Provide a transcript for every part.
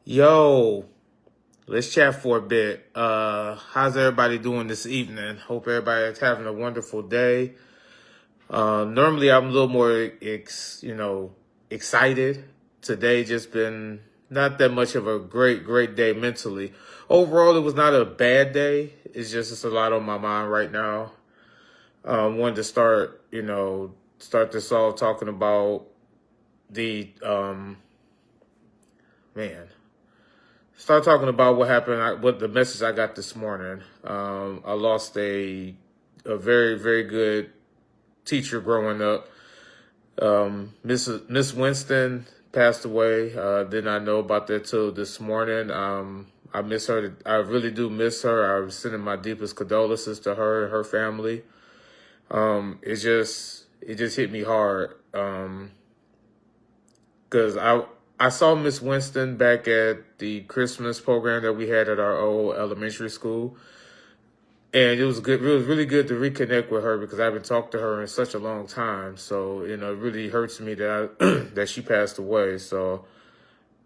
Yo, let's chat for a bit. How's everybody doing this evening? Hope everybody's having a wonderful day. Normally I'm a little more, excited. Today just been not that much of a great day mentally. Overall, it was not a bad day. It's a lot on my mind right now. Wanted to start this all talking about the, man. Start talking about what happened, what the message I got this morning. I lost a very good teacher growing up. Miss Winston passed away. Did not know about that till this morning. I miss her. I really do miss her. I'm sending my deepest condolences to her and her family. It just hit me hard. Because I saw Miss Winston back at the Christmas program that we had at our old elementary school, and it was good. It was really good to reconnect with her because I haven't talked to her in such a long time. So it really hurts me that that she passed away. So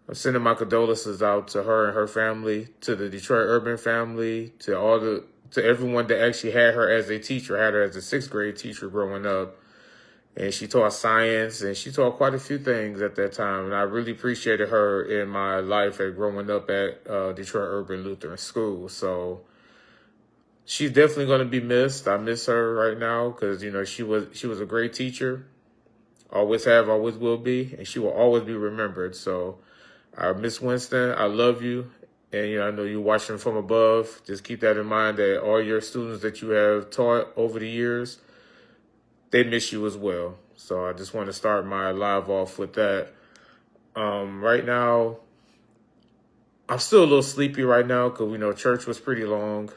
I'm sending my condolences out to her and her family, to the Detroit Urban family, to everyone that actually had her as a teacher, had her as a sixth grade teacher growing up. And she taught science, and she taught quite a few things at that time. And I really appreciated her in my life at growing up at Detroit Urban Lutheran School. So she's definitely going to be missed. I miss her right now because, she was a great teacher. Always have, always will be. And she will always be remembered. So Miss Winston, I love you. And, I know you're watching from above. Just keep that in mind that all your students that you have taught over the years, they miss you as well. So I just want to start my live off with that. Right now, I'm still a little sleepy right now because we know church was pretty long.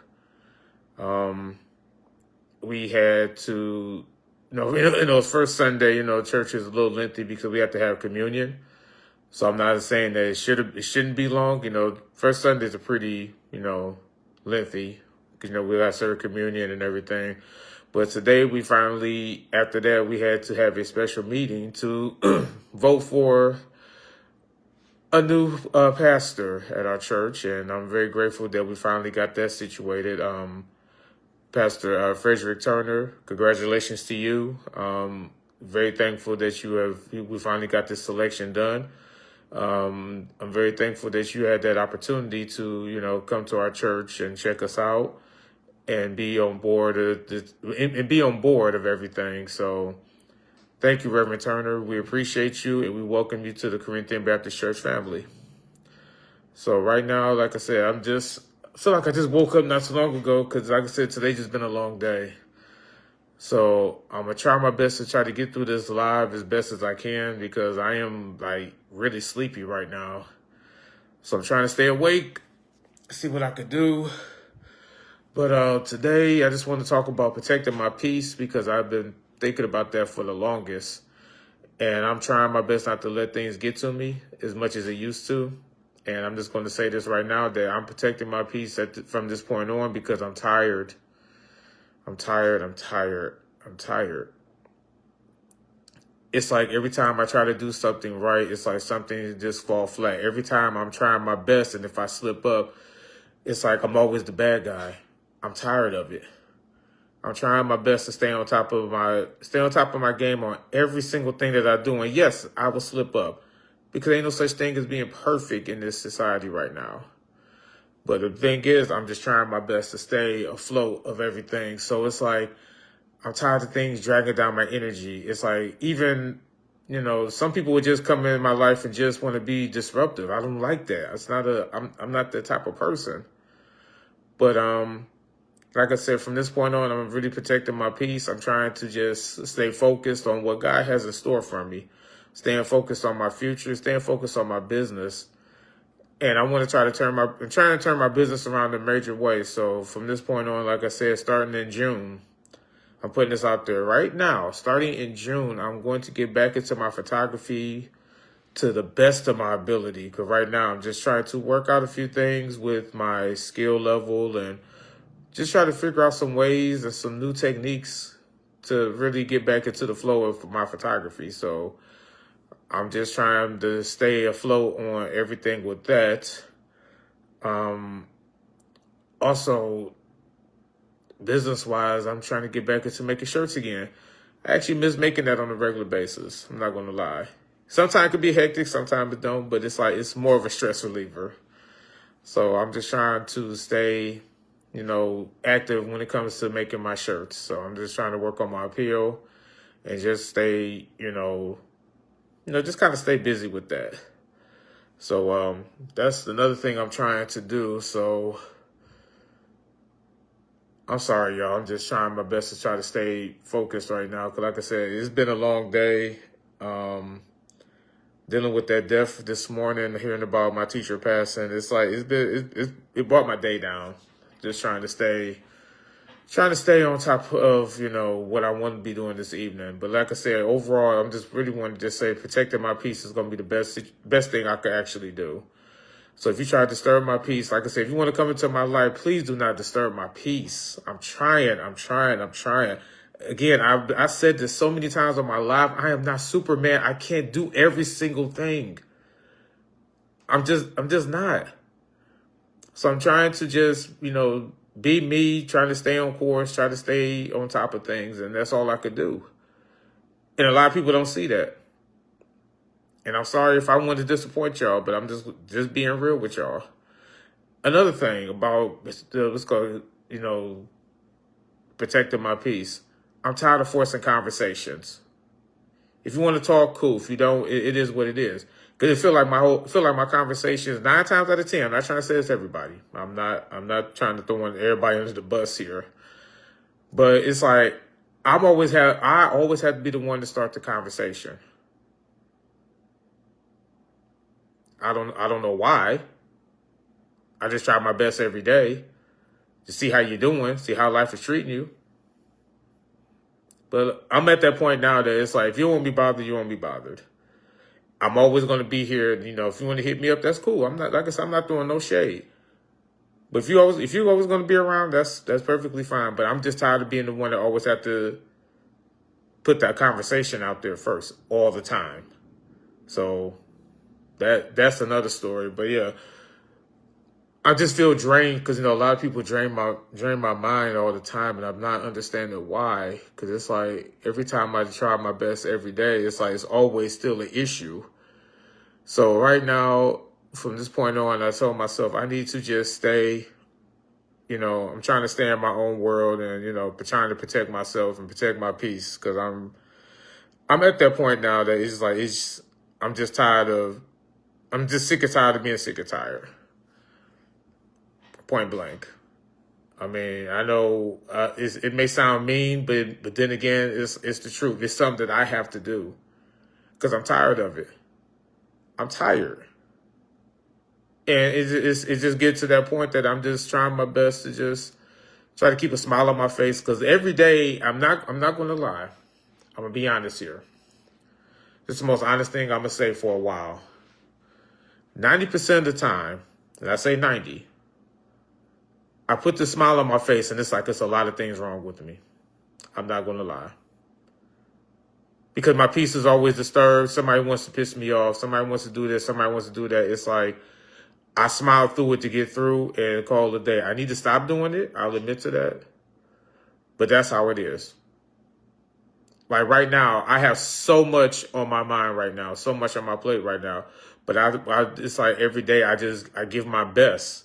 We had to, first Sunday, church is a little lengthy because we have to have communion. So I'm not saying that it shouldn't be long. First Sundays are pretty, lengthy because, we got to serve communion and everything. But today after that, we had to have a special meeting to vote for a new pastor at our church. And I'm very grateful that we finally got that situated. Pastor Frederick Turner, congratulations to you. Very thankful that we finally got this selection done. I'm very thankful that you had that opportunity to, come to our church and check us out and be on board of everything. So thank you, Reverend Turner. We appreciate you and we welcome you to the Corinthian Baptist Church family. So right now, like I said, I feel like I just woke up not so long ago because, like I said, today just been a long day. So I'm going to try my best to try to get through this live as best as I can because I am really sleepy right now. So I'm trying to stay awake, see what I could do. But today, I just want to talk about protecting my peace because I've been thinking about that for the longest. And I'm trying my best not to let things get to me as much as it used to. And I'm just going to say this right now, that I'm protecting my peace from this point on because I'm tired. I'm tired. It's like every time I try to do something right, it's like something just fall flat. Every time I'm trying my best, and if I slip up, it's like I'm always the bad guy. I'm tired of it. I'm trying my best to stay on top of my game on every single thing that I do. And yes, I will slip up because ain't no such thing as being perfect in this society right now. But the thing is, I'm just trying my best to stay afloat of everything. So it's like I'm tired of things dragging down my energy. It's like even, some people would just come in my life and just want to be disruptive. I don't like that. I'm not that type of person. But like I said, from this point on, I'm really protecting my peace. I'm trying to just stay focused on what God has in store for me, staying focused on my future, staying focused on my business. And I want to trying to turn my business around in a major way. So from this point on, like I said, starting in June, I'm putting this out there right now. Starting in June, I'm going to get back into my photography to the best of my ability. Because right now, I'm just trying to work out a few things with my skill level and just try to figure out some ways and some new techniques to really get back into the flow of my photography. So I'm just trying to stay afloat on everything with that. Also, business-wise, I'm trying to get back into making shirts again. I actually miss making that on a regular basis. I'm not going to lie. Sometimes it could be hectic, sometimes it don't, but it's more of a stress reliever. So I'm just trying to stay, active when it comes to making my shirts. So I'm just trying to work on my appeal and just stay, just kind of stay busy with that. So that's another thing I'm trying to do. So I'm sorry, y'all. I'm just trying my best to try to stay focused right now. Because like I said, it's been a long day. Dealing with that death this morning, hearing about my teacher passing, it brought my day down. Just trying to stay on top of, what I want to be doing this evening. But like I said, overall, I'm just really wanting to just say protecting my peace is going to be the best thing I could actually do. So if you try to disturb my peace, like I said, if you want to come into my life, please do not disturb my peace. I'm trying. Again, I said this so many times on my live. I am not Superman. I can't do every single thing. I'm just not. So I'm trying to just, be me, trying to stay on course, try to stay on top of things, and that's all I could do. And a lot of people don't see that. And I'm sorry if I wanted to disappoint y'all, but I'm just being real with y'all. Another thing about let's go, protecting my peace. I'm tired of forcing conversations. If you want to talk, cool. If you don't, it is what it is. Because it feel like my conversations 9 times out of 10. I'm not trying to say this to everybody. I'm not trying to throw everybody under the bus here. But it's like I always have to be the one to start the conversation. I don't know why. I just try my best every day to see how you're doing, see how life is treating you. But I'm at that point now that it's like, if you won't be bothered, you won't be bothered. I'm always going to be here. If you want to hit me up, that's cool. I'm not, like I said, I'm not throwing no shade. But if you're always going to be around, that's perfectly fine. But I'm just tired of being the one that always have to put that conversation out there first all the time. So that's another story. But yeah, I just feel drained because, a lot of people drain my mind all the time, and I'm not understanding why. Because it's like every time I try my best every day, it's like it's always still an issue. So right now, from this point on, I told myself I need to just stay, I'm trying to stay in my own world and, trying to protect myself and protect my peace. Because I'm at that point now that it's like, I'm just sick and tired of being sick and tired. Point blank. I mean, I know it may sound mean, but then again, it's the truth. It's something that I have to do because I'm tired of it. I'm tired, and it just gets to that point that I'm just trying my best to just try to keep a smile on my face because every day I'm not going to lie. I'm gonna be honest here. This is the most honest thing I'm gonna say for a while. 90% of the time, and I say 90. I put the smile on my face, and it's like it's a lot of things wrong with me. I'm not going to lie. Because my peace is always disturbed. Somebody wants to piss me off. Somebody wants to do this. Somebody wants to do that. It's like I smile through it to get through and call it a day. I need to stop doing it. I'll admit to that. But that's how it is. Like right now, I have so much on my mind right now, so much on my plate right now. But it's like every day I give my best.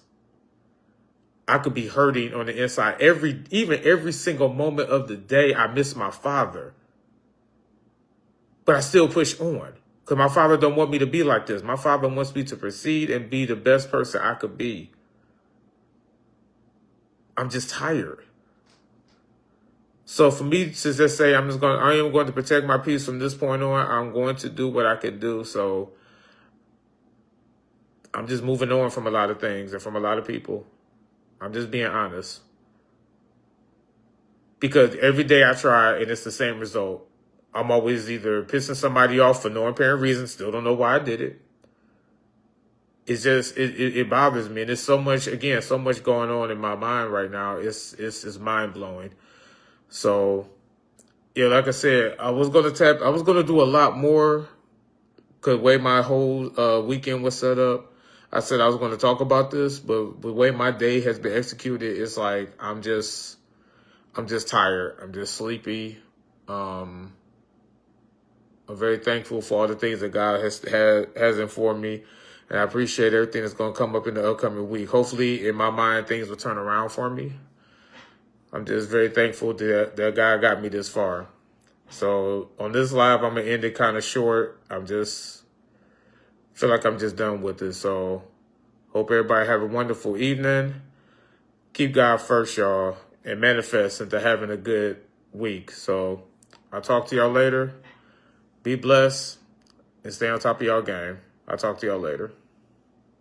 I could be hurting on the inside. Every single moment of the day, I miss my father. But I still push on. Because my father don't want me to be like this. My father wants me to proceed and be the best person I could be. I'm just tired. So for me to just say I am going to protect my peace from this point on, I'm going to do what I can do. So I'm just moving on from a lot of things and from a lot of people. I'm just being honest. Because every day I try and it's the same result. I'm always either pissing somebody off for no apparent reason, still don't know why I did it. It's just, it bothers me. And there's so much going on in my mind right now. It's mind blowing. So, yeah, like I said, I was going to do a lot more the way my whole weekend was set up, I said I was going to talk about this, but the way my day has been executed, it's like I'm just tired. I'm just sleepy. I'm very thankful for all the things that God has informed me, and I appreciate everything that's going to come up in the upcoming week. Hopefully, in my mind, things will turn around for me. I'm just very thankful that God got me this far. So on this live, I'm going to end it kind of short. Feel like I'm just done with it. So hope everybody have a wonderful evening. Keep God first, y'all, and manifest into having a good week. So I'll talk to y'all later. Be blessed and stay on top of y'all game. I'll talk to y'all later.